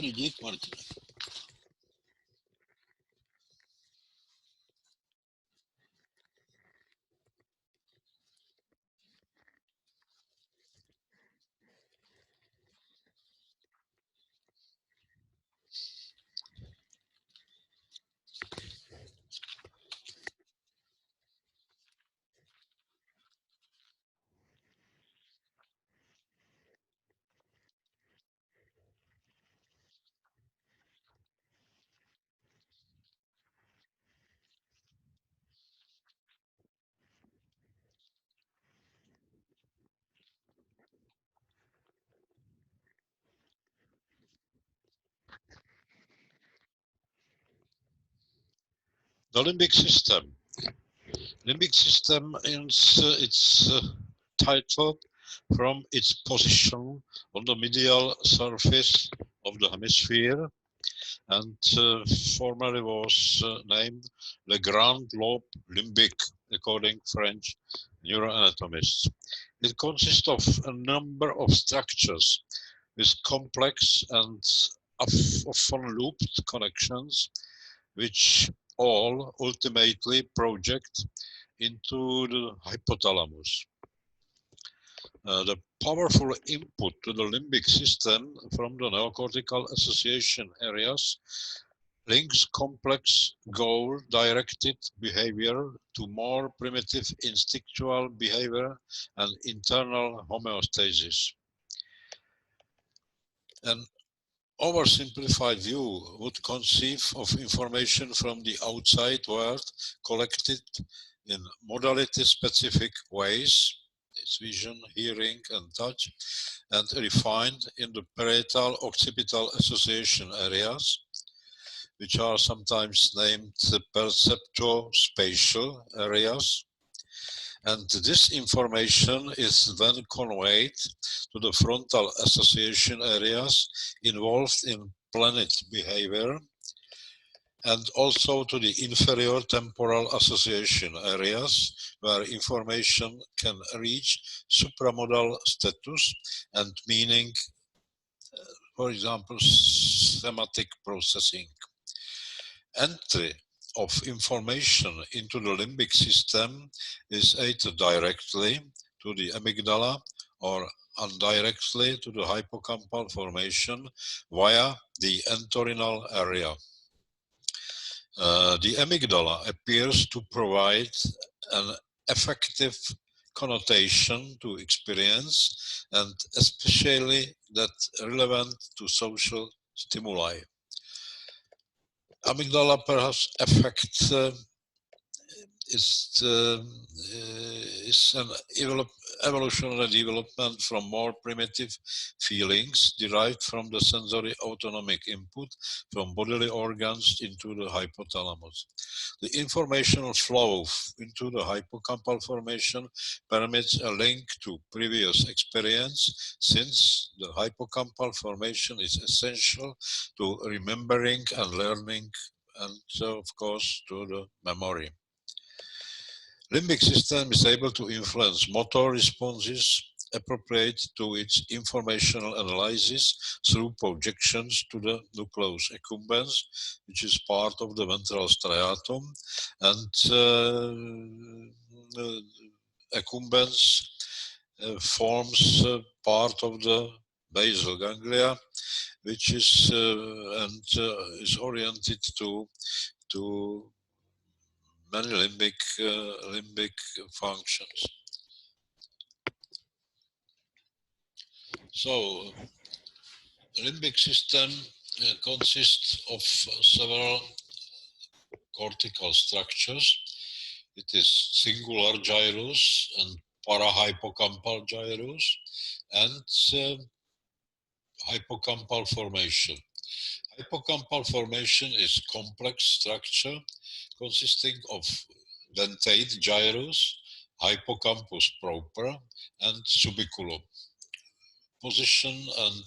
Výborný, dík, Martin. The limbic system. Limbic system is its title from its position on the medial surface of the hemisphere, and formerly was named Le Grand Lobe Limbic, according French neuroanatomists. It consists of a number of structures with complex and often looped connections, which all ultimately project into the hypothalamus. The powerful input to the limbic system from the neocortical association areas links complex goal-directed behavior to more primitive instinctual behavior and internal homeostasis. An oversimplified view would conceive of information from the outside world collected in modality-specific ways, its vision, hearing, and touch, and refined in the parietal occipital association areas, which are sometimes named perceptuospatial areas. And this information is then conveyed to the frontal association areas involved in planet behavior, and also to the inferior temporal association areas, where information can reach supramodal status and meaning, for example, semantic processing. Entry of information into the limbic system is either directly to the amygdala or indirectly to the hippocampal formation via the entorhinal area. The amygdala appears to provide an effective connotation to experience, and especially that relevant to social stimuli. Amygdala perhaps affects is an evolutionary development from more primitive feelings derived from the sensory autonomic input from bodily organs into the hypothalamus. The informational flow into the hippocampal formation permits a link to previous experience, since the hippocampal formation is essential to remembering and learning, and of course to the memory. Limbic system is able to influence motor responses appropriate to its informational analysis through projections to the nucleus accumbens, which is part of the ventral striatum, and accumbens forms part of the basal ganglia, which is is oriented to many limbic functions. So, limbic system consists of several cortical structures. It is singular gyrus and parahippocampal gyrus, and hippocampal formation. Hippocampal formation is complex structure consisting of dentate gyrus, hippocampus proper, and subiculum. Position and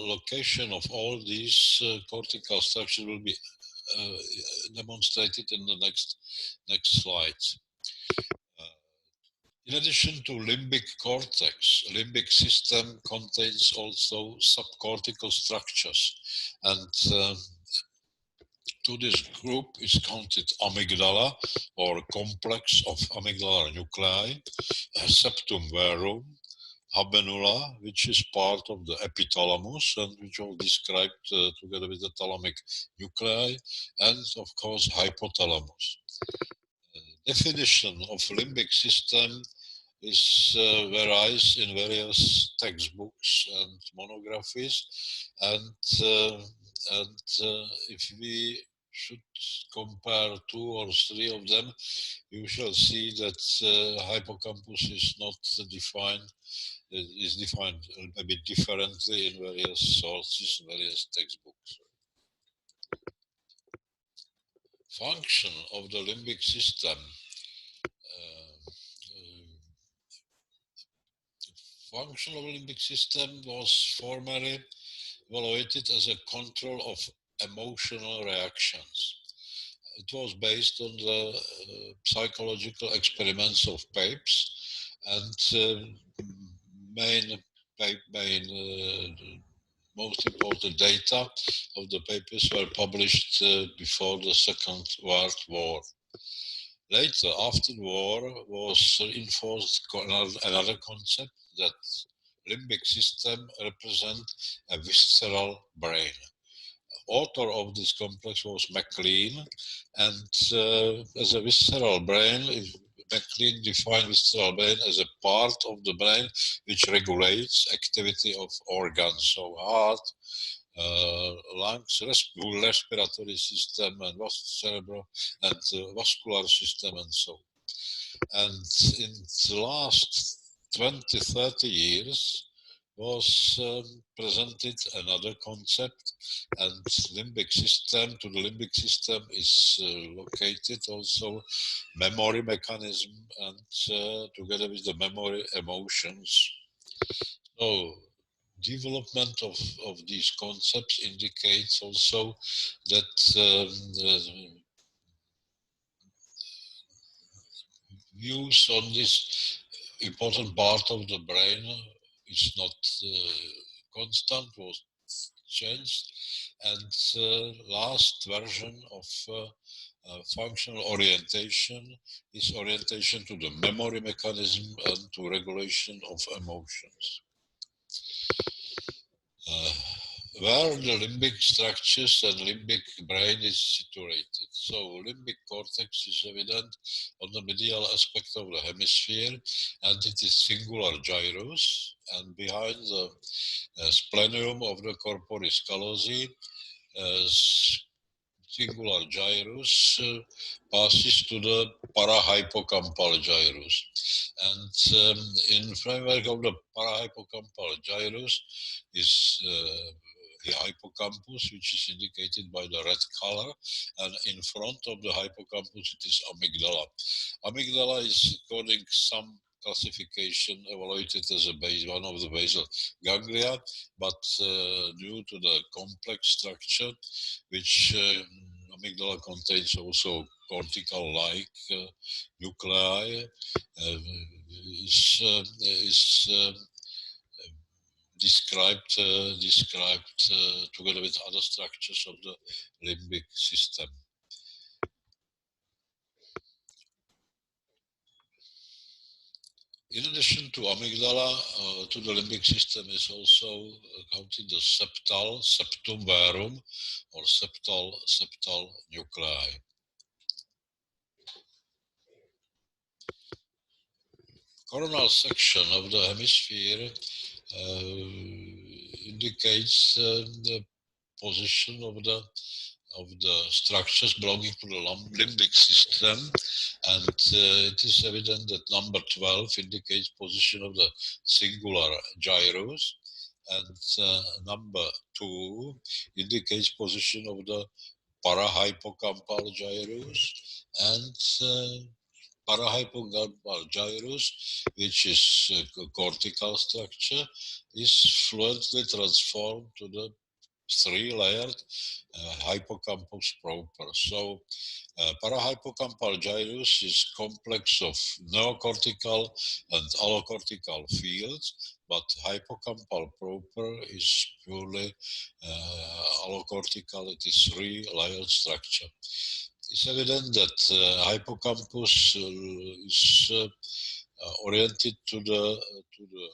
location of all these cortical structures will be demonstrated in the next slides. In addition to limbic cortex, limbic system contains also subcortical structures, and to this group is counted amygdala, or complex of amygdalar nuclei, septum verum, habenula, which is part of the epithalamus and which was described together with the thalamic nuclei, and of course hypothalamus. Definition of limbic system is varies in various textbooks and monographies, and if we should compare 2 or 3 of them, you shall see that hippocampus is not defined, is defined a bit differently in various sources, various textbooks. Function of the limbic system. Function of limbic system was formerly evaluated as a control of emotional reactions. It was based on the psychological experiments of Papez, and most important data of the papers were published before the Second World War. Later, after the war, was reinforced another concept that limbic system represents a visceral brain. Author of this complex was MacLean, and as a visceral brain, MacLean defined visceral brain as a part of the brain which regulates activity of organs, so heart, lungs, respiratory system, and cerebral and vascular system, and so. And in the last 20, 30 years was presented another concept, and limbic system. To the limbic system is located also memory mechanism, and together with the memory, emotions. So development of these concepts indicates also that views on this important part of the brain is not constant, was changed, and last version of functional orientation is orientation to the memory mechanism and to regulation of emotions. Where the limbic structures and limbic brain is situated. So limbic cortex is evident on the medial aspect of the hemisphere, and it is singular gyrus, and behind the splenium of the corporis callosum, singular gyrus passes to the parahippocampal gyrus. And in framework of the parahippocampal gyrus is the hippocampus, which is indicated by the red color, and in front of the hippocampus it is amygdala. Amygdala is, according to some classification, evaluated as one of the basal ganglia, but due to the complex structure, which amygdala contains also cortical-like nuclei, is described together with other structures of the limbic system. In addition to amygdala, to the limbic system is also counted the septum verum, or septal nuclei. Coronal section of the hemisphere indicates the position of the structures belonging to the limbic system, and it is evident that number 12 indicates position of the singular gyrus, and number 2 indicates position of the parahippocampal gyrus, and parahippocampal gyrus, which is a cortical structure, is fluently transformed to the three-layered hippocampus proper. So parahippocampal gyrus is complex of neocortical and allocortical fields, but hippocampal proper is purely allocortical. It is three-layered structure. It's evident that hippocampus is oriented to the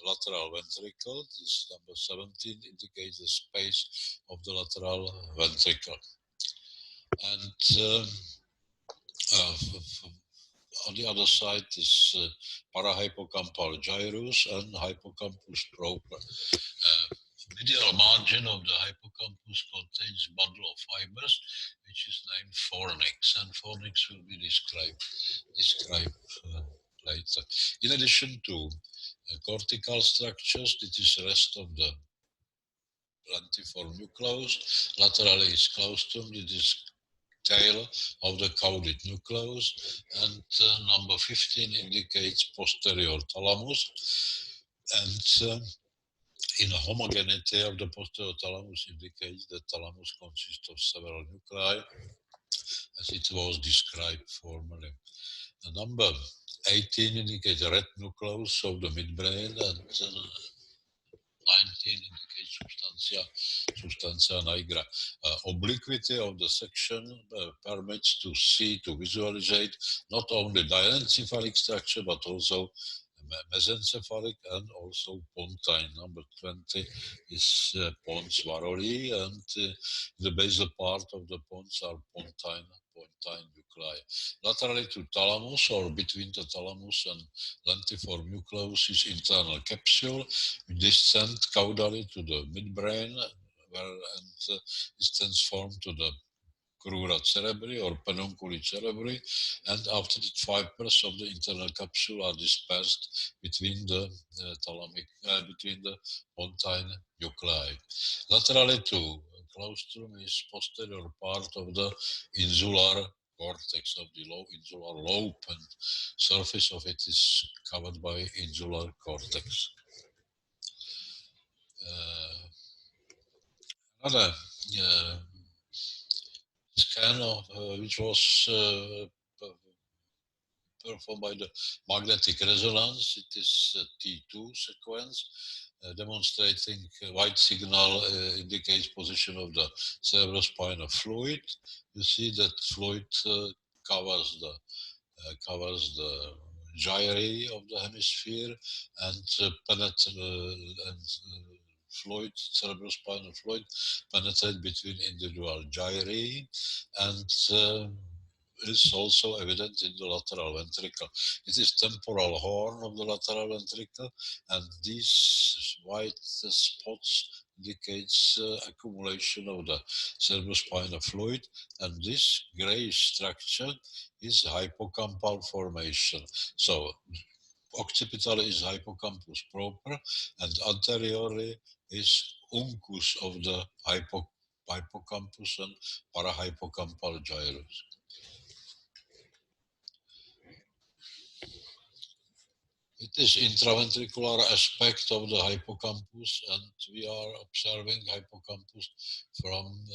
lateral ventricle. This number 17 indicates the space of the lateral ventricle. And on the other side is parahippocampal gyrus and hippocampus proper. Medial margin of the hippocampus contains bundle of fibers, which is named fornix, and fornix will be described later. In addition to cortical structures, it is the rest of the lentiform nucleus. Laterally is claustrum, it is tail of the caudate nucleus, and number 15 indicates posterior thalamus, and in homogeneity of the posterior thalamus indicates that thalamus consists of several nuclei, as it was described formerly. The number 18 indicates red nucleus of the midbrain, and 19 indicates substantia nigra. Obliquity of the section permits to see, to visualize not only diencephalic structure, but also mesencephalic and also pontine. Number 20 is pons varolii, and the basal part of the pons are pontine nuclei. Laterally to thalamus, or between the thalamus and lentiform nucleus, is internal capsule. We descend caudally to the midbrain, and is transformed to the crura cerebri or pedunculi cerebri, and after that fibers of the internal capsule are dispersed between the between the pontine nuclei. Laterally to claustrum is posterior part of the insular cortex, of the low insular lobe, and surface of it is covered by insular cortex. Another scan of which was performed by the magnetic resonance. It is a T2 sequence demonstrating white signal indicates position of the cerebrospinal fluid. You see that fluid covers the gyri of the hemisphere, and fluid, cerebrospinal fluid, penetrate between individual gyri, and is also evident in the lateral ventricle. It is temporal horn of the lateral ventricle, and these white spots indicates accumulation of the cerebrospinal fluid, and this gray structure is hippocampal formation. So occipitally is hippocampus proper, and anteriorly is uncus of the hippocampus and parahippocampal gyrus. It is intraventricular aspect of the hippocampus, and we are observing hippocampus from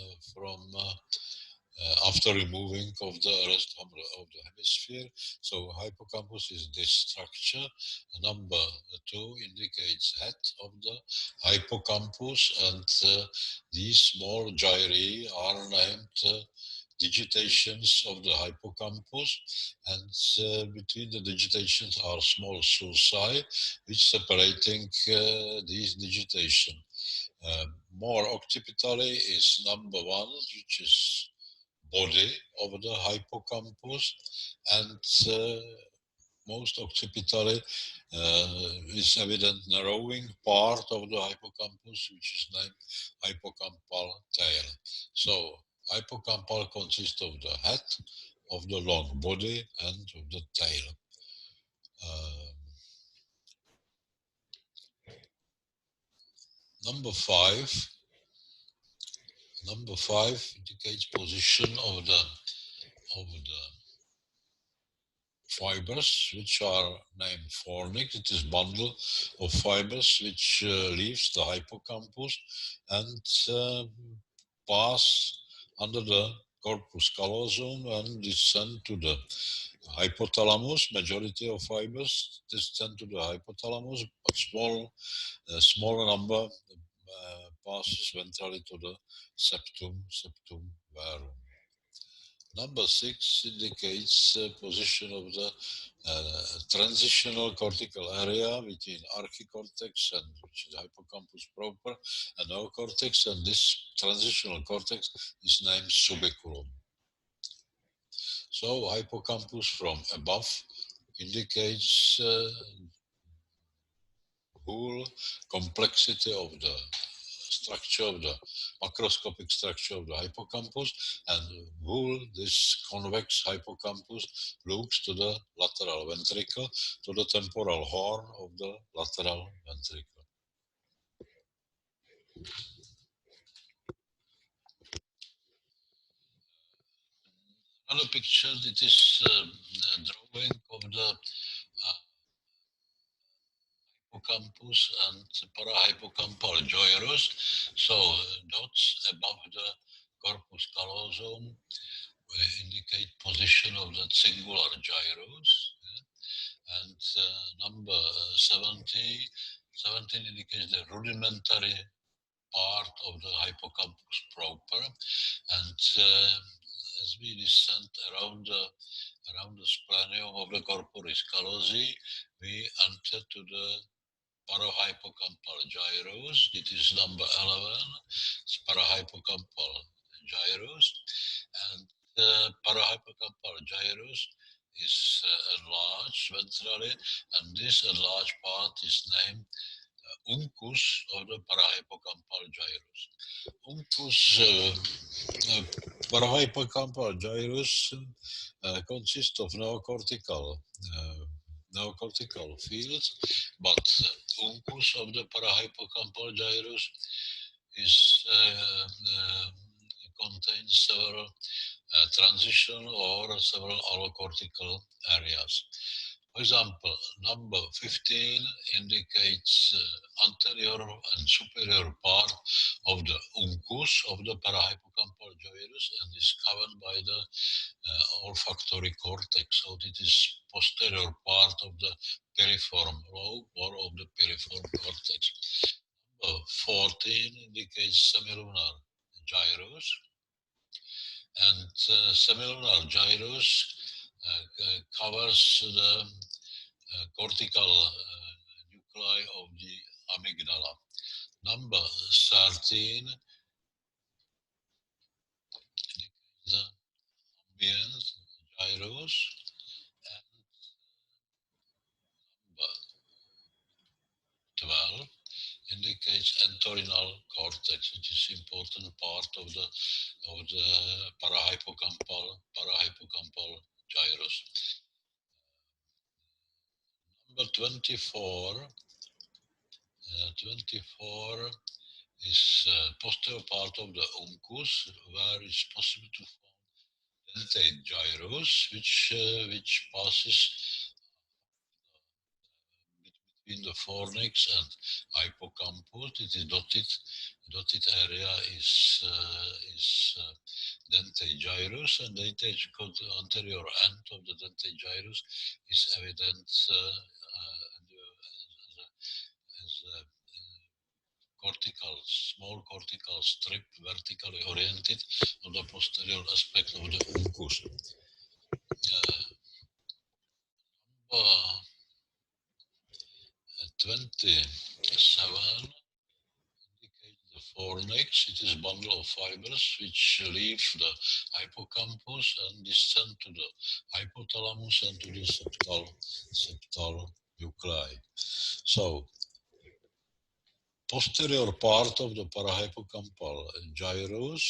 after removing of the rest of the hemisphere. So hippocampus is this structure. Number 2 indicates head of the hippocampus, and these small gyri are named digitations of the hippocampus, and between the digitations are small sulci which separating these digitations. More occipitally is number 1, which is body of the hippocampus, and most occipitally is evident narrowing part of the hippocampus, which is named hippocampal tail. So hippocampal consists of the head, of the long body, and of the tail. Number 5 indicates position of the fibers, which are named fornix. It is bundle of fibers which leaves the hippocampus, and pass under the corpus callosum and descend to the hypothalamus. Majority of fibers descend to the hypothalamus, but small number passes ventrally to the septum verum. Number 6 indicates position of the transitional cortical area between archicortex and which is hippocampus proper and neocortex, and this transitional cortex is named subiculum. So hippocampus from above indicates whole complexity of the structure of the macroscopic structure of the hippocampus, and whole this convex hippocampus looks to the lateral ventricle, to the temporal horn of the lateral ventricle. Another picture, it is the drawing of the hippocampus and parahippocampal gyrus. So dots above the corpus callosum indicate position of the singular gyrus. And number 17 indicates the rudimentary part of the hippocampus proper. And as we descend around the splenium of the corporis callosi, we enter to the parahippocampal gyrus. It is number 11. It's parahippocampal gyrus. And the parahippocampal gyrus is enlarged ventrally, and this enlarged part is named uncus of the parahippocampal gyrus. Uncus parahippocampal gyrus consists of neocortical fields, but uncus of the parahippocampal gyrus is contains several transitional or several allocortical areas. For example, number 15 indicates anterior and superior part of the uncus of the parahippocampal gyrus and is covered by the olfactory cortex. So it is posterior part of the piriform lobe or of the piriform cortex. Number 14 indicates semilunar gyrus. And semilunar gyrus covers the cortical nuclei of the amygdala. Number 13 the ambient gyrus, and number 12 indicates entorhinal cortex, which is important part of the parahippocampal gyrus. Number 24 is posterior part of the uncus, where it's possible to form dentate gyrus, which passes between the fornix and hippocampus. It is dotted area is dentate gyrus, and the anterior end of the dentate gyrus is evident as a small cortical strip, vertically oriented on the posterior aspect of the uncus. Number 27 indicates the fornix. It is a bundle of fibers which leave the hippocampus and descend to the hypothalamus and to the septal nuclei. So, posterior part of the parahippocampal gyrus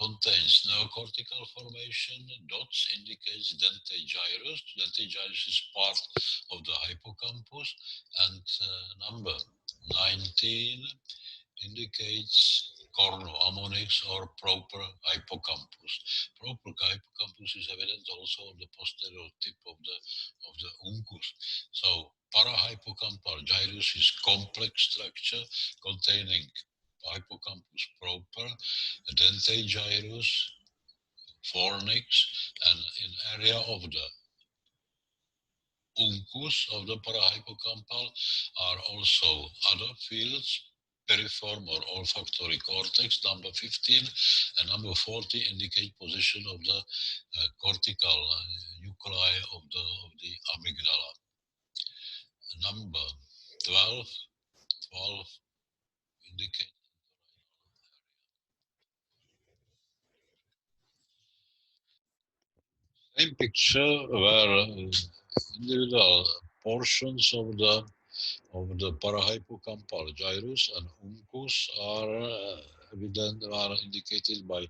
contains neocortical formation. Dots indicates dentate gyrus. Dentate gyrus is part of the hippocampus, and number 19 indicates cornu-ammonix or proper hippocampus. Proper hippocampus is evident also on the posterior tip of the uncus. So parahippocampal gyrus is complex structure containing hippocampus proper, dentate gyrus, fornix, and in area of the uncus of the parahippocampal are also other fields, piriform or olfactory cortex, number 15, and number 40 indicate position of the cortical nuclei of the amygdala. Number 12 indicate same picture where individual portions of the parahippocampal gyrus and uncus are evident, are indicated by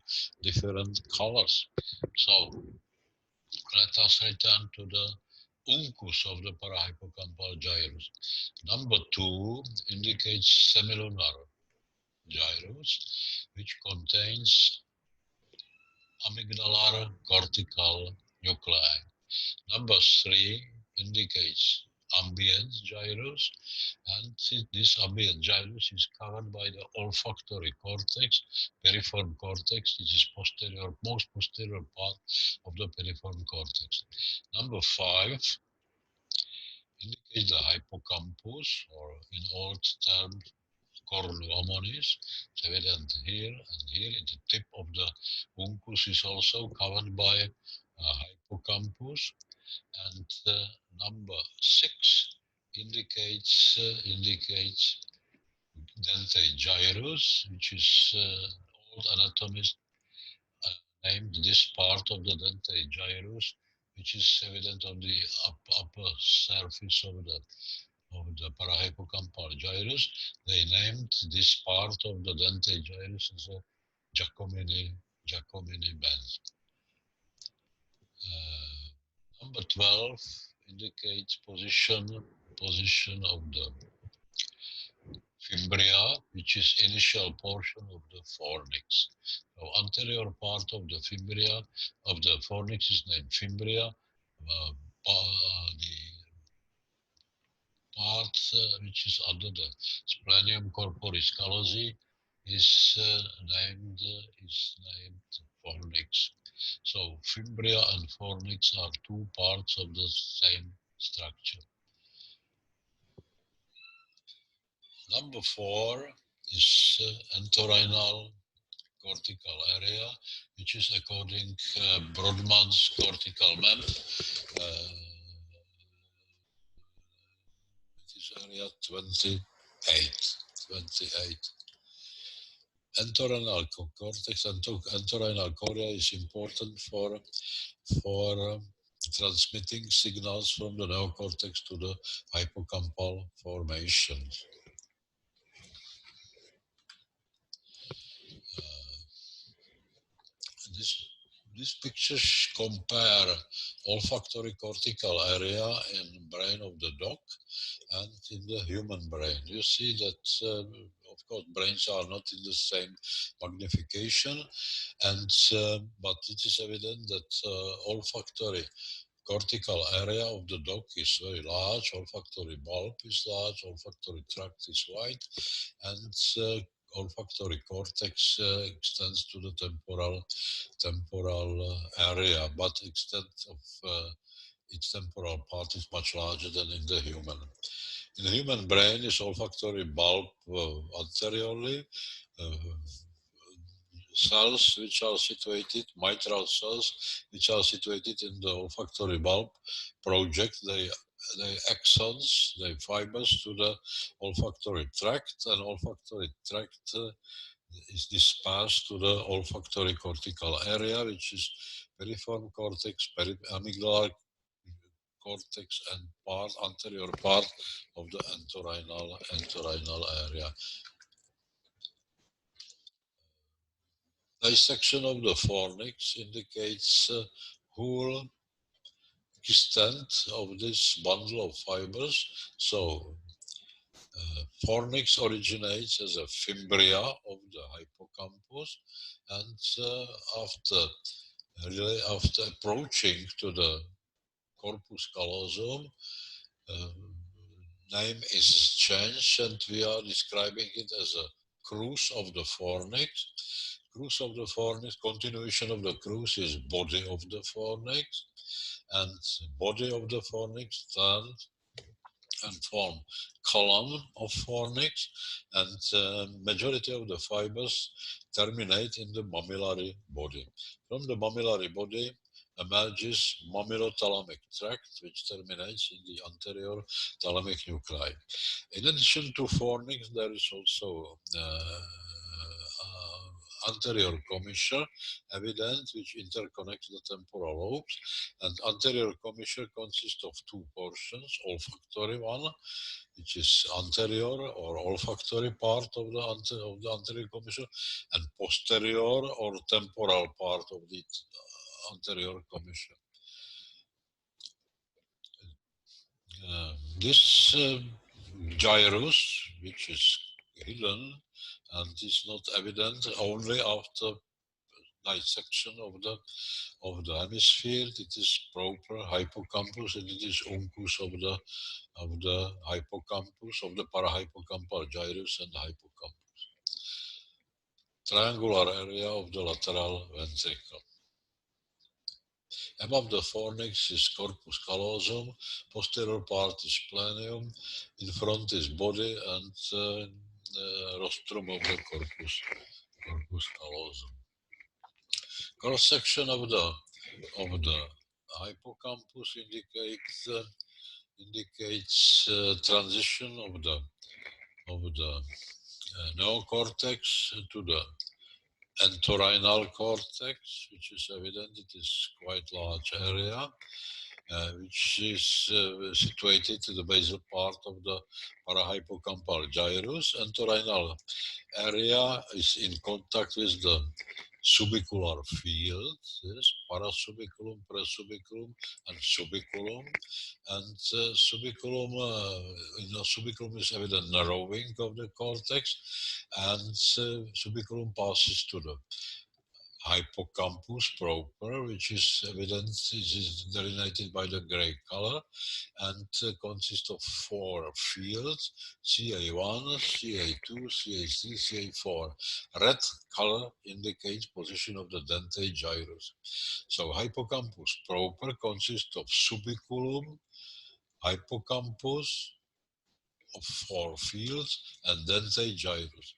different colors. So let us return to the uncus of the parahippocampal gyrus. Number 2 indicates semilunar gyrus, which contains amygdalar cortical nuclei. Number 3 indicates ambient gyrus, and this ambient gyrus is covered by the olfactory cortex, piriform cortex. This is most posterior part of the piriform cortex. Number 5 indicates the hippocampus, or in old terms, cornu-ammonis. It's evident here and here. In the tip of the uncus is also covered by hippocampus. And number 6 indicates dentate gyrus, which is old anatomist named this part of the dentate gyrus, which is evident on the upper surface of the parahippocampal gyrus. They named this part of the dentate gyrus as a Giacomini band. Number 12 indicates position of the fimbria, which is initial portion of the fornix. So anterior part of the fimbria of the fornix is named fimbria. The part which is under the splenium corporis callosum is named fornix. So fimbria and fornix are two parts of the same structure. Number 4 is entorhinal cortical area, which is according Brodmann's cortical map. It is area 28. Entorhinal cortex, entorhinal correa is important for transmitting signals from the neocortex to the hippocampal formations. These pictures compare olfactory cortical area in brain of the dog and in the human brain. You see that, of course, brains are not in the same magnification, and but it is evident that olfactory cortical area of the dog is very large, olfactory bulb is large, olfactory tract is wide, and olfactory cortex extends to the temporal area, but extent of its temporal part is much larger than in the human. In the human brain is olfactory bulb anteriorly, cells which are situated, mitral cells which are situated in the olfactory bulb project they axons, they fibers to the olfactory tract, and olfactory tract is dispersed to the olfactory cortical area, which is piriform cortex, amygdalar cortex, and anterior part of the entorhinal area. Dissection of the fornix indicates whole extent of this bundle of fibers. So Fornix originates as a fimbria of the hippocampus, and after approaching to the corpus callosum, name is changed, and we are describing it as a cruise of the fornix. Cruise of the fornix, continuation of the cruise is body of the fornix, and body of the fornix turns and form column of fornix, and majority of the fibers terminate in the mammillary body. From the mammillary body emerges mammillothalamic tract, which terminates in the anterior thalamic nuclei. In addition to fornix, there is also anterior commissure evident, which interconnects the temporal lobes, and anterior commissure consists of two portions: olfactory one, which is anterior or olfactory part of the anterior commissure, and posterior or temporal part of the anterior commissure. This gyrus, which is hidden and is not evident only after dissection of the hemisphere, it is proper hippocampus, and it is uncus of the hippocampus, of the parahippocampal gyrus and hippocampus. Triangular area of the lateral ventricle. Above the fornix is corpus callosum, posterior part is planium, in front is body, and rostrum of the corpus callosum. Cross section of the hippocampus indicates transition of the neocortex to the entorhinal cortex, which is evident. It is quite large area, which is situated to the basal part of the parahippocampal gyrus. Entorhinal area is in contact with the subicular field, yes, parasubiculum, presubiculum, and subiculum. And subiculum, in the subiculum is evident narrowing of the cortex, and subiculum passes to the hippocampus proper, which is evident, is delineated by the gray color, and consists of four fields: CA1, CA2, CA3, CA4. Red color indicates position of the dentate gyrus. So hippocampus proper consists of subiculum, hippocampus, of four fields, and dentate gyrus.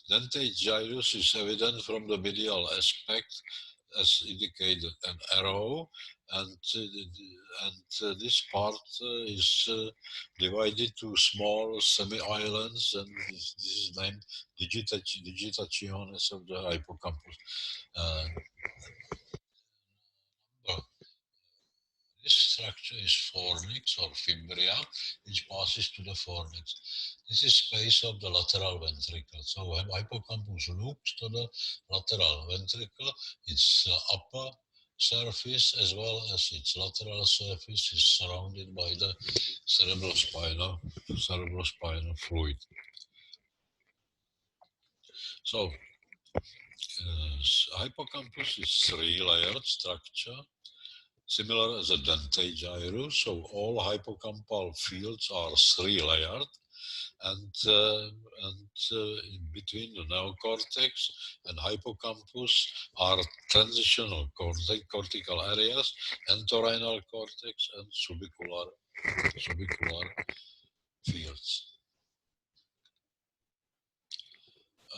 Dentate gyrus is evident from the medial aspect, as indicated an arrow, and this part is divided to small semi-islands, and this is named digitationes of the hippocampus. This structure is fornix or fimbria, which passes to the fornix. This is space of the lateral ventricle. So hippocampus looks to the lateral ventricle. Its upper surface as well as its lateral surface is surrounded by the cerebrospinal fluid. So hippocampus is three-layered structure, similar as a dentate gyrus. So all hippocampal fields are three-layered, and in between the neocortex and hippocampus are transitional cortical areas, entorhinal cortex, and subicular fields. A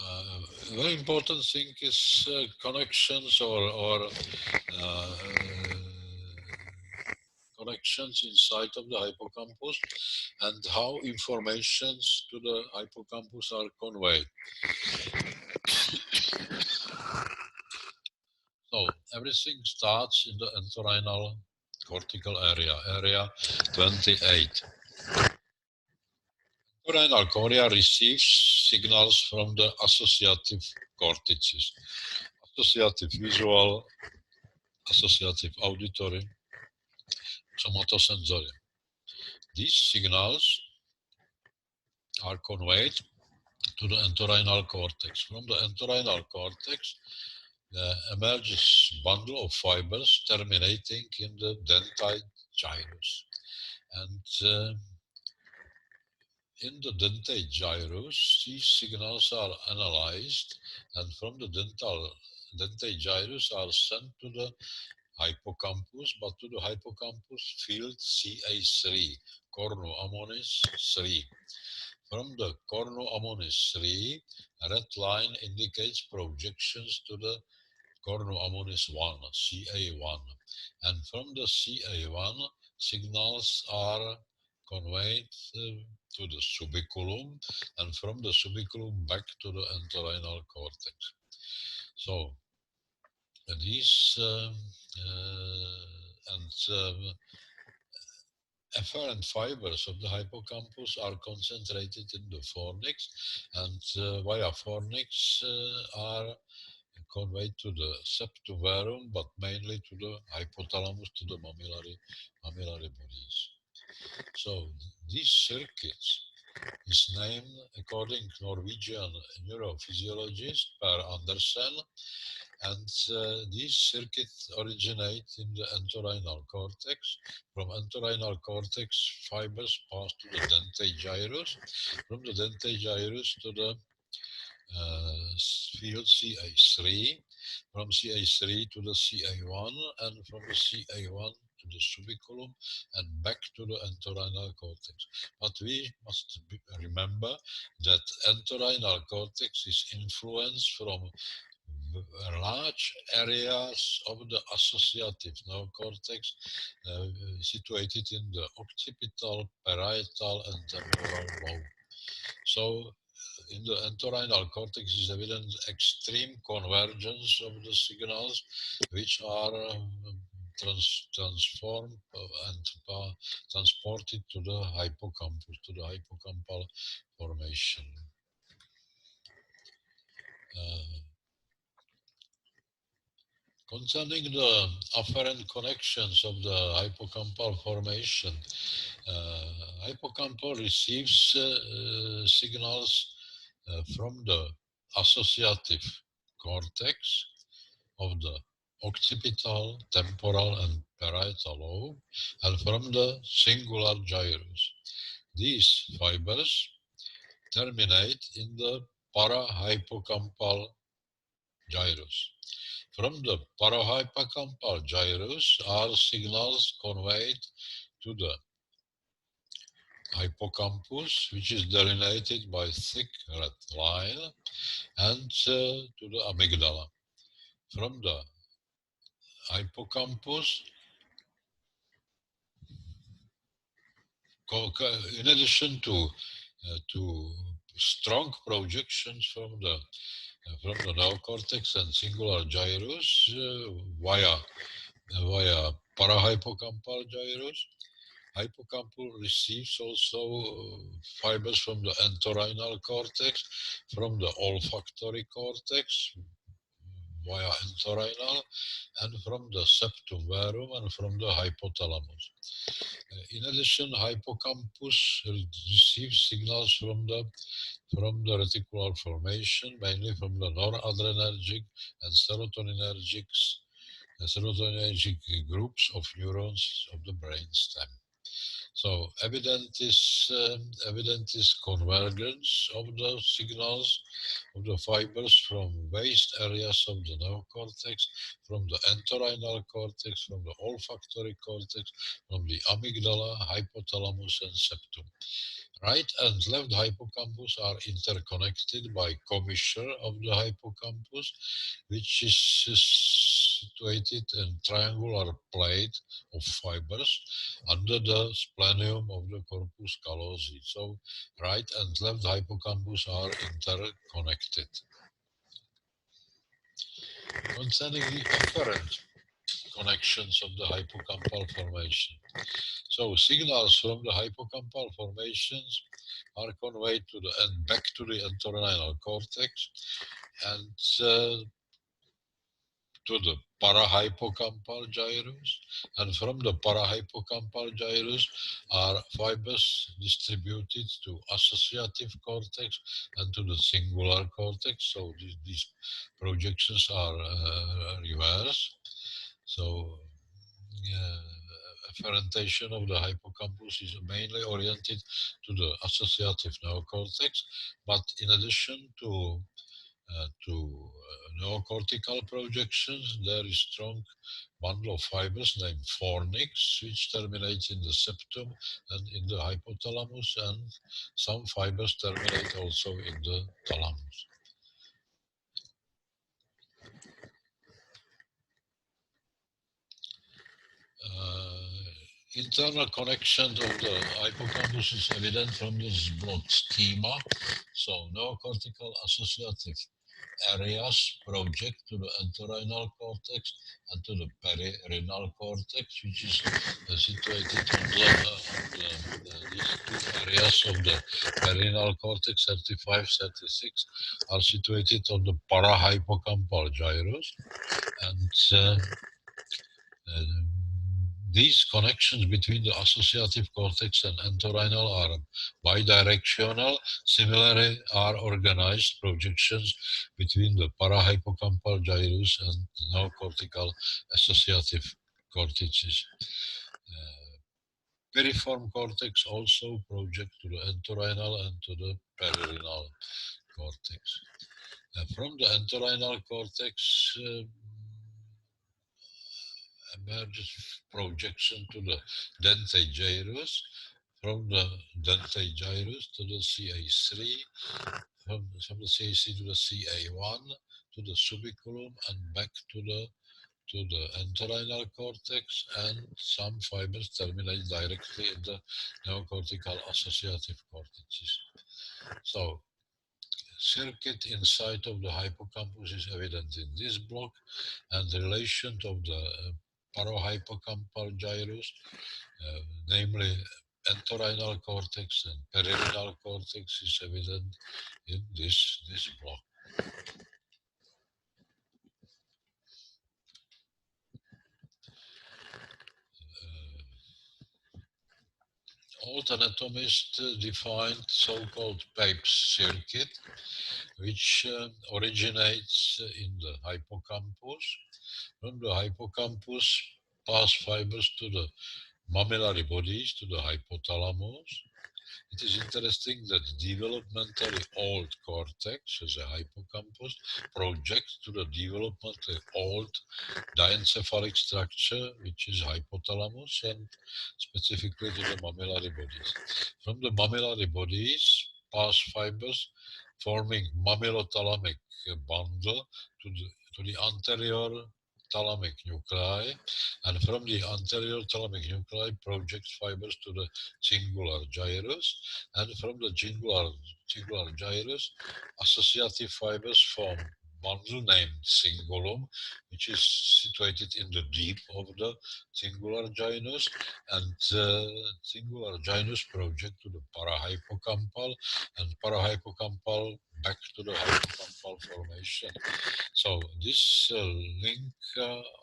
very important thing is connections or connections inside of the hippocampus, and how informations to the hippocampus are conveyed. So everything starts in the entorhinal cortical area 28. Entorhinal cortea receives signals from the associative cortices: associative visual, associative auditory, somatosensory. These signals are conveyed to the entorhinal cortex. From the entorhinal cortex emerges bundle of fibers terminating in the dentate gyrus. And in the dentate gyrus, these signals are analyzed, and from the dentate gyrus are sent to the hippocampus, but to the hippocampus field CA3, cornu-ammonis 3. From the cornu-ammonis 3, a red line indicates projections to the cornu-ammonis 1, CA1. And from the CA1, signals are conveyed to the subiculum, and from the subiculum back to the entorhinal cortex. So these efferent fibers of the hippocampus are concentrated in the fornix, and via fornix are conveyed to the septum verum, but mainly to the hypothalamus, to the mammillary bodies. So these circuits is named, according to Norwegian neurophysiologist Per Andersen, and these circuits originate in the entorhinal cortex. From entorhinal cortex, fibers pass to the dentate gyrus, from the dentate gyrus to the field CA3, from CA3 to the CA1, and from the CA1 to the subiculum and back to the entorhinal cortex. But we must remember that entorhinal cortex is influenced from large areas of the associative neocortex situated in the occipital, parietal, and temporal lobe. So in the entorhinal cortex is evident extreme convergence of the signals, which are transformed and transported to the hippocampus, to the hippocampal formation. Concerning the afferent connections of the hippocampal formation, hippocampal receives signals from the associative cortex of the occipital, temporal, and parietal lobe, and from the singular gyrus. These fibers terminate in the parahippocampal gyrus. From the parahippocampal gyrus are signals conveyed to the hippocampus, which is delineated by thick red line, and to the amygdala. From the hippocampus, in addition to strong projections from the neocortex and singular gyrus via parahippocampal gyrus, hippocampal receives also fibers from the entorhinal cortex, from the olfactory cortex via entorhinal, and from the septum verum and from the hypothalamus. In addition, hippocampus receives signals from the reticular formation, mainly from the noradrenergic and serotonergic groups of neurons of the brainstem. So evident is convergence of the signals of the fibers from waste areas of the neocortex, from the entorhinal cortex, from the olfactory cortex, from the amygdala, hypothalamus, and septum. Right and left hippocampus are interconnected by commissure of the hippocampus, which is situated in triangular plate of fibers under the splenium of the corpus callosum. So right and left hippocampus are interconnected. Concerning the afferent connections of the hippocampal formation. So signals from the hippocampal formations are conveyed to the and back to the entorhinal cortex, and to the parahippocampal gyrus, and from the parahippocampal gyrus are fibers distributed to associative cortex and to the singular cortex. So these projections are reversed. So fermentation of the hippocampus is mainly oriented to the associative neocortex, but in addition to neocortical projections, there is strong bundle of fibers named fornix, which terminate in the septum and in the hypothalamus, and some fibers terminate also in the thalamus. Internal connection of the hippocampus is evident from this block schema. So neocortical associative areas project to the entorhinal cortex and to the perirenal cortex, which is situated on these two areas of the perirenal cortex, 35, 36, are situated on the parahippocampal gyrus. And these connections between the associative cortex and entorhinal are bidirectional. Similarly, are organized projections between the parahippocampal gyrus and neocortical associative cortices. Piriform cortex also project to the entorhinal and to the perirenal cortex. From the entorhinal cortex, emerges projection to the dentate gyrus, from the dentate gyrus to the CA3, from the CA3 to the CA1, to the subiculum, and back to the entorhinal cortex, and some fibers terminate directly in the neocortical associative cortices. So, circuit inside of the hippocampus is evident in this block, and the relation of the parahippocampal gyrus, namely entorhinal cortex and perirenal cortex, is evident in this block. Old anatomists defined so-called Papez circuit, which originates in the hippocampus. From the hippocampus pass fibers to the mammillary bodies, to the hypothalamus. It is interesting that developmentally old cortex, as a hippocampus, projects to the developmentally old diencephalic structure, which is hypothalamus, and specifically to the mammillary bodies. From the mammillary bodies pass fibers forming mammillothalamic bundle to the anterior thalamic nuclei, and from the anterior thalamic nuclei project fibers to the cingular gyrus, and from the cingular gyrus associative fibers form bundle named cingulum, which is situated in the deep of the cingular gyrus, and cingular gyrus project to the parahippocampal, and parahippocampal back to the hippocampal formation. So this link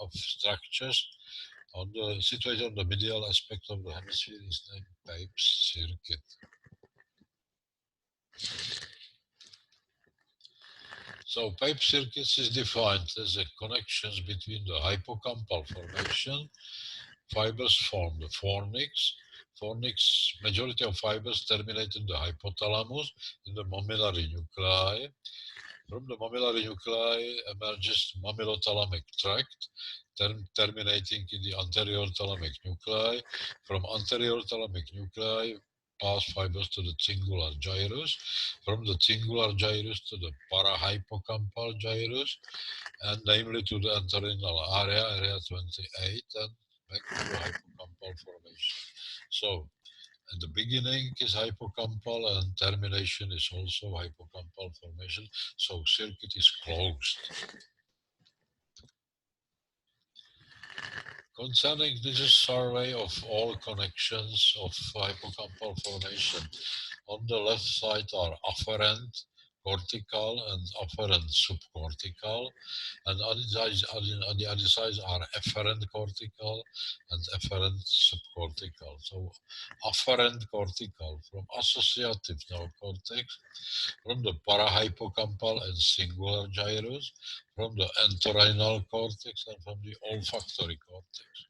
of structures on the situated on the medial aspect of the hemisphere is named Papez circuit. So Papez circuits is defined as the connections between the hippocampal formation. Fibers form the fornix. Fornix, majority of fibers terminate in the hypothalamus, in the mammillary nuclei. From the mammillary nuclei emerges mammillothalamic tract, terminating in the anterior thalamic nuclei. From anterior thalamic nuclei pass fibers to the cingular gyrus, from the cingular gyrus to the parahippocampal gyrus, and namely to the entorhinal area 28, and back to the hippocampal formation. So, at the beginning is hippocampal, and termination is also hippocampal formation, so circuit is closed. Concerning this is survey of all connections of hippocampal formation. On the left side are afferent cortical and afferent subcortical, and on the other side are efferent cortical and efferent subcortical. So afferent cortical from associative neocortex, from the parahippocampal and singular gyrus, from the entorhinal cortex, and from the olfactory cortex.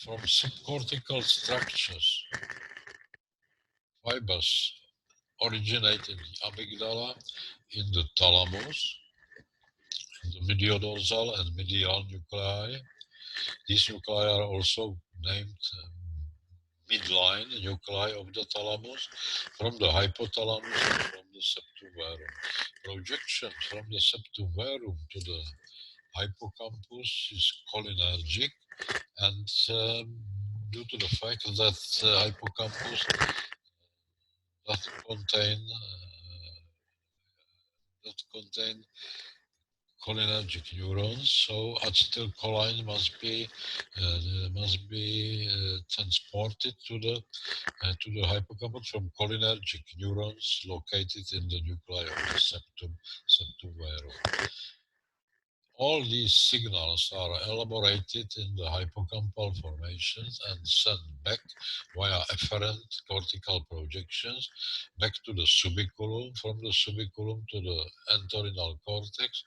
From subcortical structures, fibers originate in the amygdala, in the thalamus, in the mediodorsal and medial nuclei. These nuclei are also named midline nuclei of the thalamus, from the hypothalamus and from the septum verum. Projection from the septum verum to the hippocampus is cholinergic, and due to the fact that hippocampus that contain cholinergic neurons, so acetylcholine must be transported to the hippocampus from cholinergic neurons located in the nuclei of the septum verum. All these signals are elaborated in the hippocampal formations and sent back via efferent cortical projections back to the subiculum, from the subiculum to the entorhinal cortex,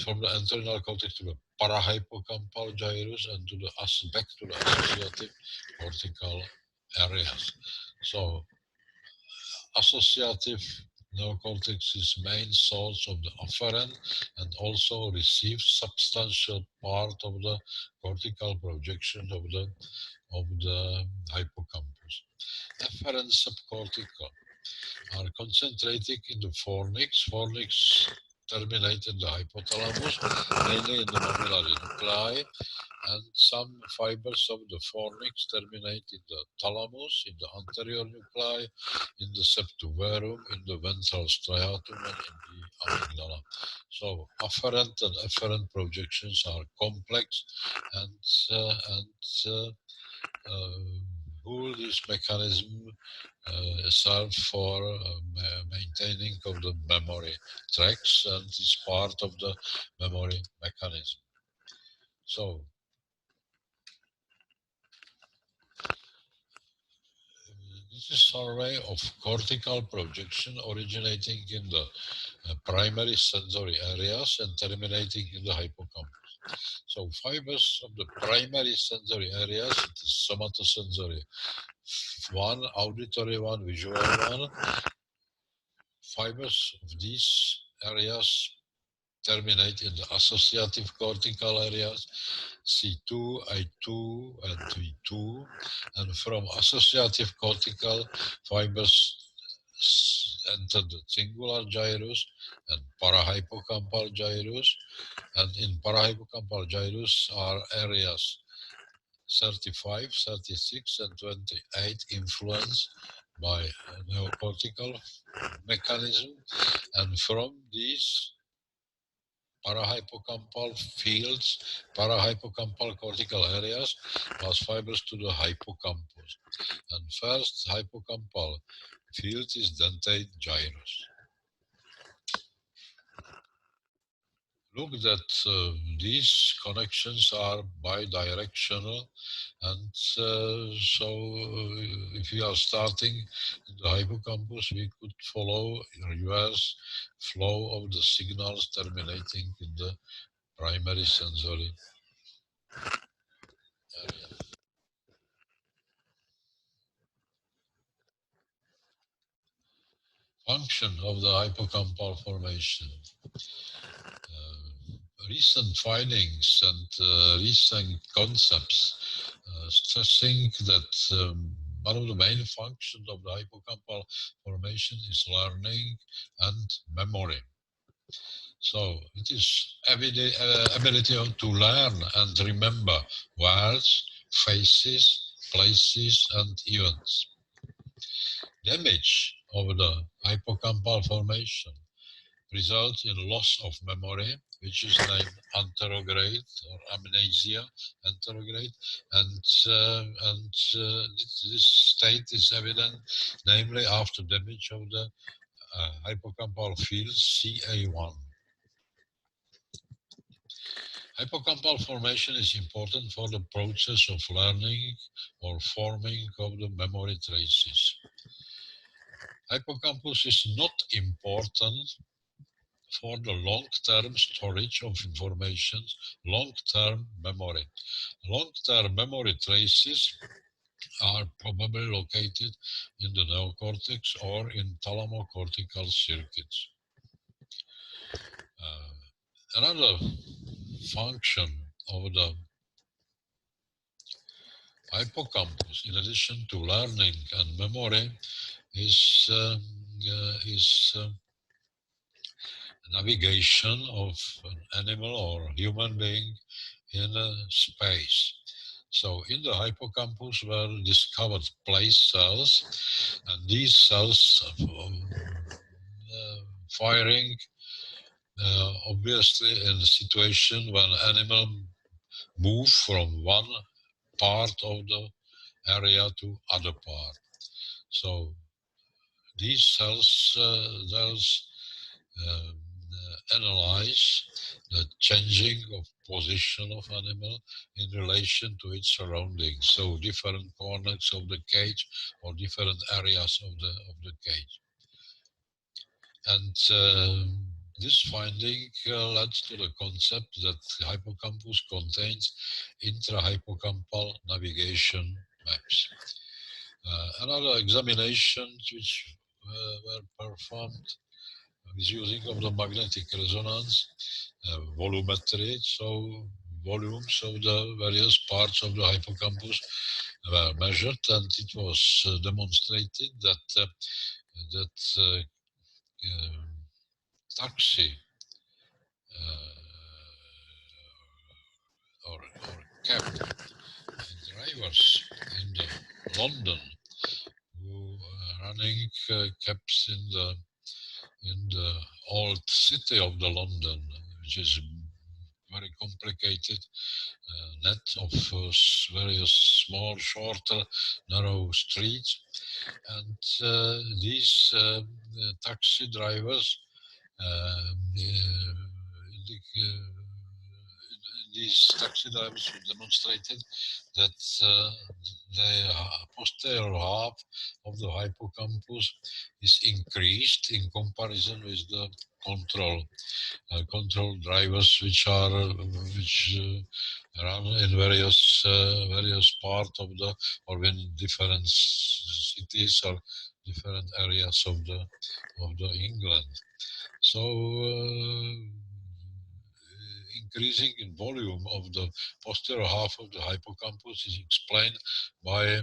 from the entorhinal cortex to the parahippocampal gyrus, and to the back to the associative cortical areas. So associative neocortex is main source of the afferent and also receives substantial part of the cortical projection of the hippocampus. Efferent subcortical are concentrated in the fornix. Fornix terminate in the hypothalamus, mainly in the mammillary nuclei, and some fibers of the fornix terminate in the thalamus, in the anterior nuclei, in the septum verum, in the ventral striatum, and in the amygdala. So afferent and efferent projections are complex, and all this mechanism serve for maintaining of the memory tracks, and is part of the memory mechanism. So this is a survey of cortical projection originating in the primary sensory areas and terminating in the hippocampus. So fibers of the primary sensory areas, it is somatosensory one, auditory one, visual one. Fibers of these areas terminate in the associative cortical areas, C2, I2, and V2, and from associative cortical fibers enter the singular gyrus and parahippocampal gyrus, and in parahippocampal gyrus are areas 35, 36, and 28 influenced by neocortical mechanism, and from these parahippocampal fields, parahippocampal cortical areas, pass fibers to the hippocampus. And first hippocampal field is dentate gyrus. Look that these connections are bidirectional, and so if we are starting in the hippocampus, we could follow reverse flow of the signals terminating in the primary sensory area. Function of the hippocampal formation. Recent findings and recent concepts stressing that one of the main functions of the hippocampal formation is learning and memory. So it is ability to learn and remember words, faces, places, and events. Damage of the hippocampal formation results in loss of memory, which is named anterograde or amnesia anterograde, and this state is evident, namely after damage of the hippocampal field CA1. Hippocampal formation is important for the process of learning or forming of the memory traces. Hippocampus is not important for the long-term storage of information, long-term memory. Long-term memory traces are probably located in the neocortex or in thalamocortical circuits. Another function of the hippocampus, in addition to learning and memory, is navigation of an animal or human being in space. So in the hippocampus were discovered place cells, and these cells firing obviously in a situation when animal move from one part of the area to other part. So these cells analyze the changing of position of animal in relation to its surroundings. So different corners of the cage or different areas of the cage. And this finding led to the concept that the hippocampus contains intrahippocampal navigation maps. Another examinations which were performed is using of the magnetic resonance, volumetry, so volumes of the various parts of the hippocampus were measured, and it was demonstrated that taxi or cab drivers in the London who are running cabs in the old city of the London, which is very complicated net of various small, shorter, narrow streets, and these taxi drivers these taxi drivers demonstrated that the posterior half of the hippocampus is increased in comparison with the control drivers, which run in various parts of the or in different cities or different areas of the England. So increasing in volume of the posterior half of the hippocampus is explained by a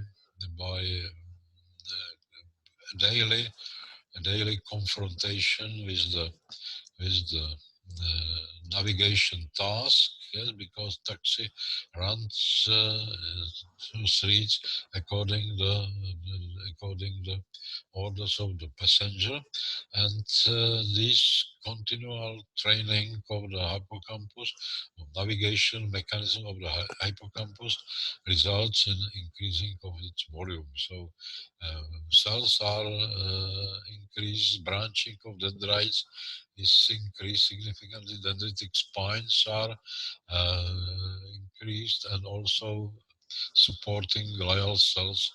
daily confrontation with the navigation task, yes, because taxi runs through streets according the orders of the passenger, and this continual training of the hippocampus, of navigation mechanism of the hippocampus, results in increasing of its volume. So cells are increased, branching of dendrites is increased significantly, dendritic spines are increased, and also supporting glial cells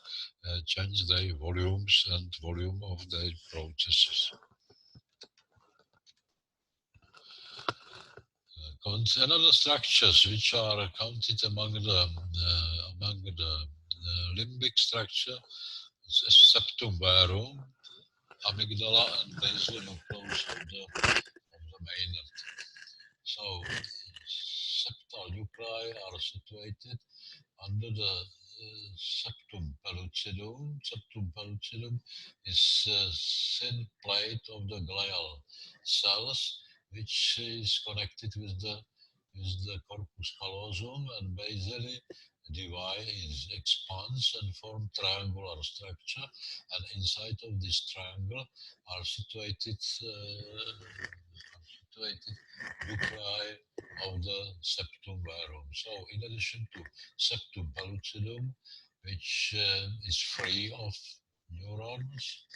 change their volumes and volume of their processes. Another structures which are counted among the limbic structure is SEPTUM, VERUM, amygdala, and basal nucleus of the maynard. So septal nuclei are situated under the septum pellucidum. Septum pellucidum is a thin plate of the glial cells, which is connected with the corpus callosum, and basally expands and form triangular structure, and inside of this triangle are situated nuclei of the septum verum. So in addition to septum pellucidum, which is free of neurons,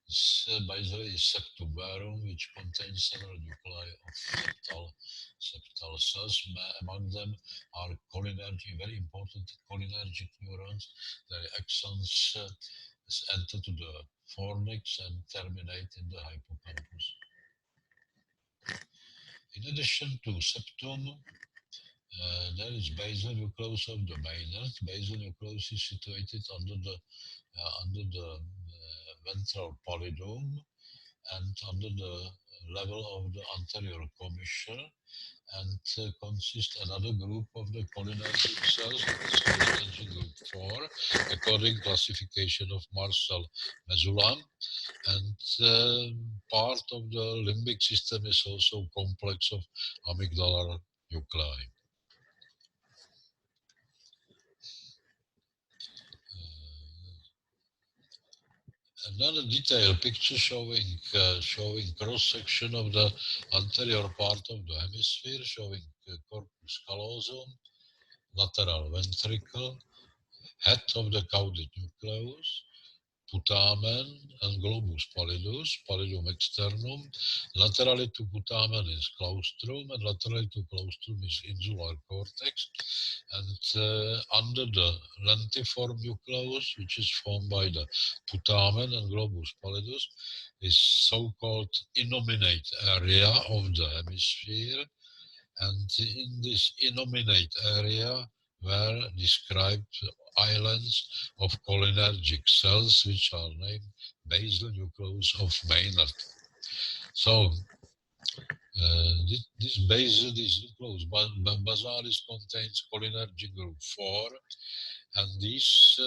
This basically is SEPTUM VERUM, which contains several nuclei of septal cells. Among them are cholinergic, very important cholinergic neurons. Their axons enter to the fornix and terminate in the hippocampus. In addition to septum, there is basal nucleus of the Maynard. Basal nucleus is situated under the ventral pallidum and under the level of the anterior commissure, and consists another group of the cholinergic cells, cholinergic group 4, according classification of Marcel Mesulam. And part of the limbic system is also complex of amygdalar nuclei. Another detailed picture showing cross section of the anterior part of the hemisphere, showing corpus callosum, lateral ventricle, head of the caudate nucleus, putamen and globus pallidus, pallidum externum. Laterally to putamen is claustrum, and laterally to claustrum is insular cortex. And under the lentiform nucleus, which is formed by the putamen and globus pallidus, is so-called innominate area of the hemisphere. And in this innominate area were described islands of cholinergic cells, which are named basal nucleus of Maynard. So this nucleus basalis contains cholinergic group 4, and these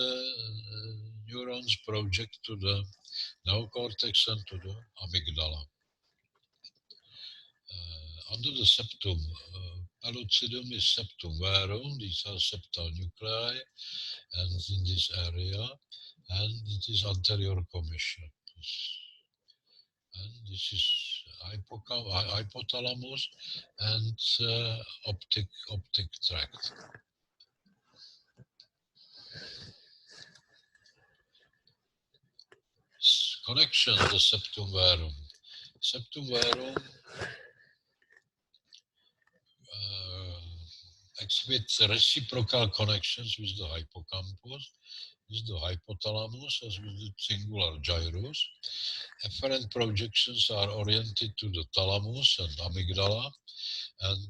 neurons project to the neocortex and to the amygdala. Under the septum pellucidum is septum verum. These are septal nuclei, and in this area, and it is anterior commissure. And this is hypothalamus and optic tract. Connection to septum verum. Septum verum exhibits reciprocal connections with the hippocampus, with the hypothalamus, as with the singular gyrus. Efferent projections are oriented to the thalamus and amygdala, and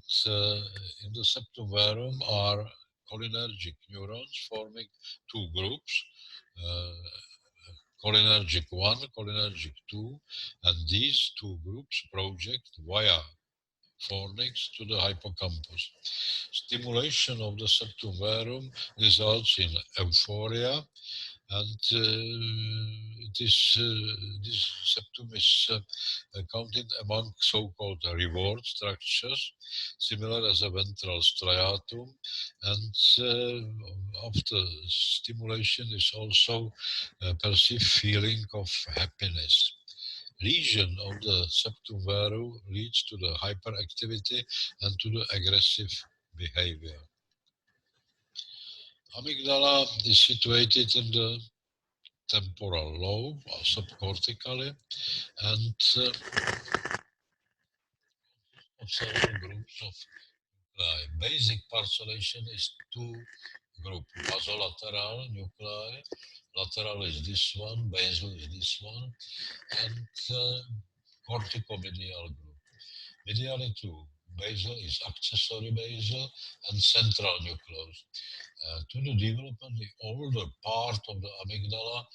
in the septum verum are cholinergic neurons forming two groups, cholinergic 1, cholinergic 2, and these two groups project via fornix to the hippocampus. Stimulation of the septum verum results in euphoria, and this septum is counted among so-called reward structures, similar as a ventral striatum, and after stimulation is also a perceived feeling of happiness. Lesion of the septum verum leads to the hyperactivity and to the aggressive behavior. Amygdala is situated in the temporal lobe, or subcortically, and of several groups of nuclei. Basic parcellation is two groups: basolateral nuclei, lateral is this one, basal is this one, and corticomedial group. Medially to basal is accessory basal and central nucleus. To the development, the older part of the amygdala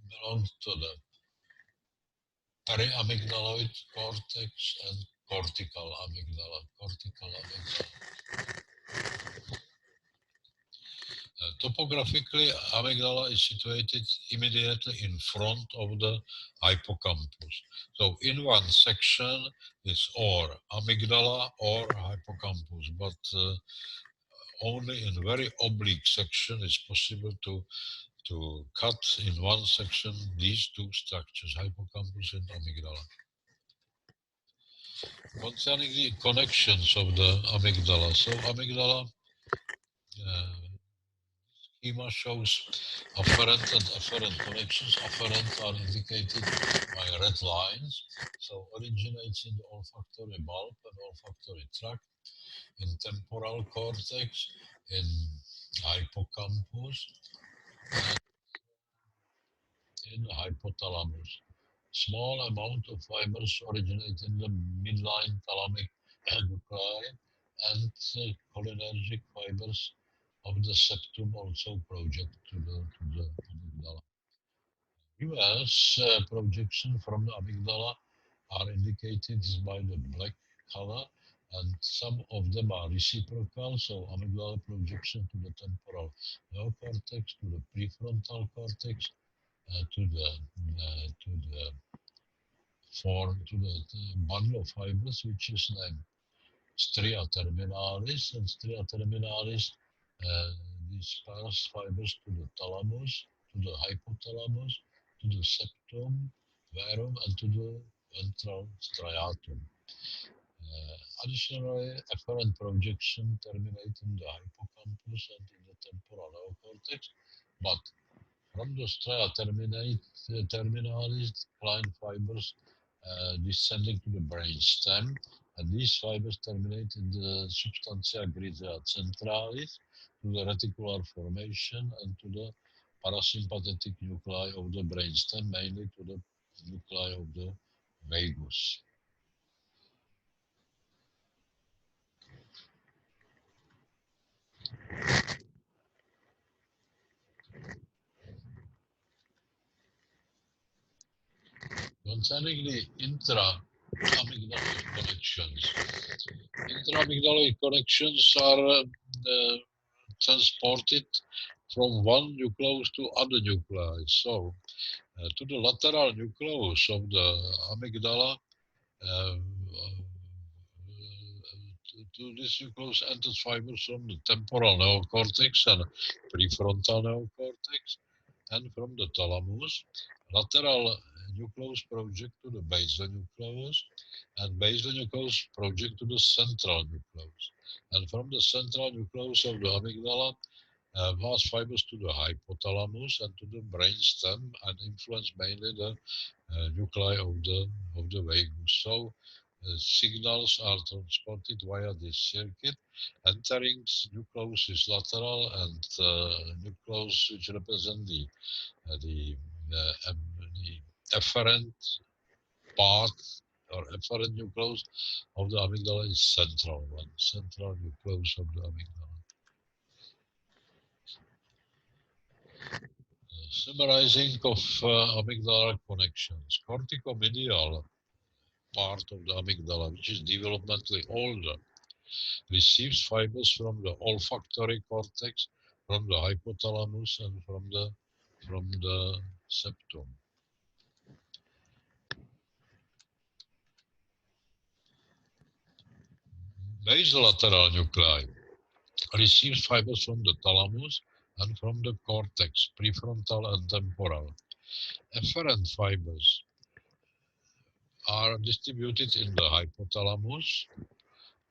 belongs to the periamygdaloid cortex and cortical amygdala. Topographically, amygdala is situated immediately in front of the hippocampus. So in one section is or amygdala or hippocampus, but only in very oblique section is possible to cut in one section these two structures, hippocampus and amygdala. Concerning the connections of the amygdala, so amygdala Schema shows afferent and efferent connections. Afferent are indicated by red lines. So originates in the olfactory bulb and olfactory tract, in temporal cortex, in hippocampus, and in hypothalamus. Small amount of fibers originate in the midline thalamic nuclei, and cholinergic fibers of the septum also project to the amygdala. Reverse projection from the amygdala are indicated by the black color, and some of them are reciprocal, so amygdala projection to the temporal neocortex, to the prefrontal cortex, to the bundle of fibers, which is named stria terminalis, and stria terminalis disperse fibers to the thalamus, to the hypothalamus, to the septum, verum, and to the ventral striatum. Additionally, efferent projection terminate in the hippocampus and in the temporal neocortex, but from the stria terminalis, line fibers descending to the brain stem, and these fibers terminate in the substantia grisea centralis, to the reticular formation, and to the parasympathetic nuclei of the brain stem, mainly to the nuclei of the vagus. Concerning the intra-amygdalic connections. Intra-amygdalic connections are transported from one nucleus to other nuclei. So, to the lateral nucleus of the amygdala, to this nucleus enters fibers from the temporal neocortex and prefrontal neocortex, and from the thalamus. Lateral nucleus project to the basal nucleus, and basal nucleus project to the central nucleus. And from the central nucleus of the amygdala, pass fibers to the hypothalamus and to the brainstem, and influence mainly the nuclei of the vagus. So signals are transported via this circuit. Entering nucleus is lateral, and nucleus which represent the efferent part or efferent nucleus of the amygdala is central one, central nucleus of the amygdala. Summarizing of amygdalar connections. Corticomedial part of the amygdala, which is developmentally older, receives fibers from the olfactory cortex, from the hypothalamus, and from the septum. Basolateral nuclei receives fibers from the thalamus and from the cortex, prefrontal and temporal. Efferent fibers are distributed in the hypothalamus,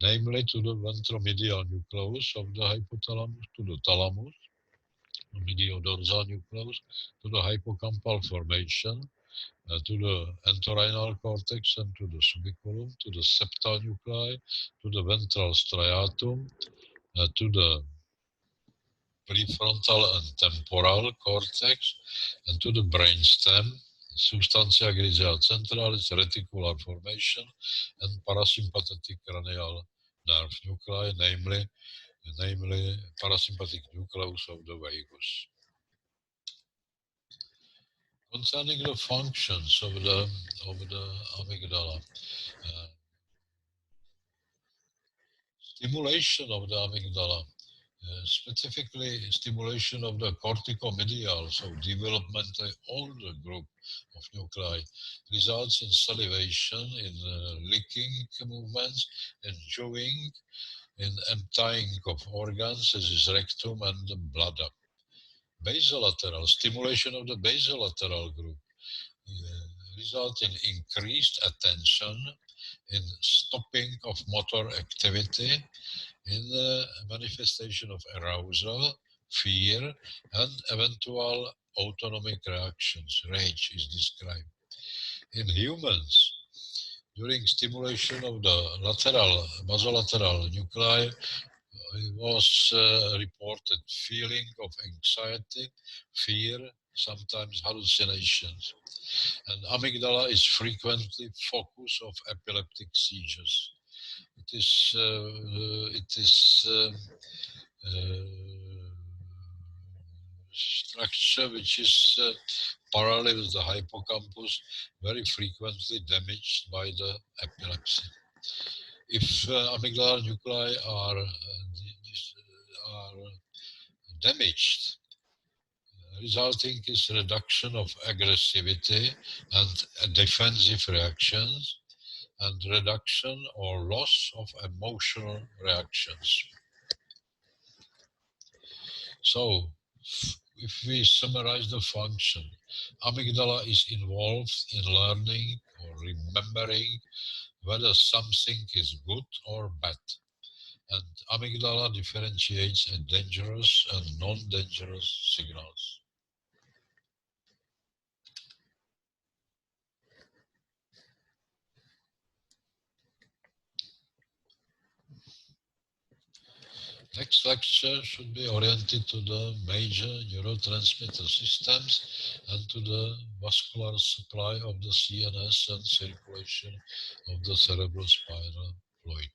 namely to the ventromedial nucleus of the hypothalamus, to the thalamus, the mediodorsal nucleus, to the hippocampal formation, to the entorhinal cortex and to the subiculum, to the septal nuclei, to the ventral striatum, to the prefrontal and temporal cortex, and to the brainstem, substantia grisea centralis, reticular formation, and parasympathetic cranial nerve nuclei, namely parasympathetic nucleus of the vagus. Concerning the functions of the amygdala, stimulation of the amygdala, specifically stimulation of the corticomedial, so developmentally older group of nuclei, results in salivation, in licking movements, in chewing, in emptying of organs, as is rectum and the bladder. Basolateral, stimulation of the basolateral group result in increased attention, in stopping of motor activity, in the manifestation of arousal, fear, and eventual autonomic reactions. Rage is described. In humans, during stimulation of the basolateral nuclei, it was reported feeling of anxiety, fear, sometimes hallucinations. And amygdala is frequently focus of epileptic seizures. It is structure which is parallel with the hippocampus, very frequently damaged by the epilepsy. If amygdalar nuclei are damaged, resulting is reduction of aggressivity and defensive reactions, and reduction or loss of emotional reactions. So, if we summarize the function, amygdala is involved in learning or remembering whether something is good or bad. And amygdala differentiates a dangerous and non-dangerous signals. Next lecture should be oriented to the major neurotransmitter systems and to the vascular supply of the CNS and circulation of the cerebrospinal fluid.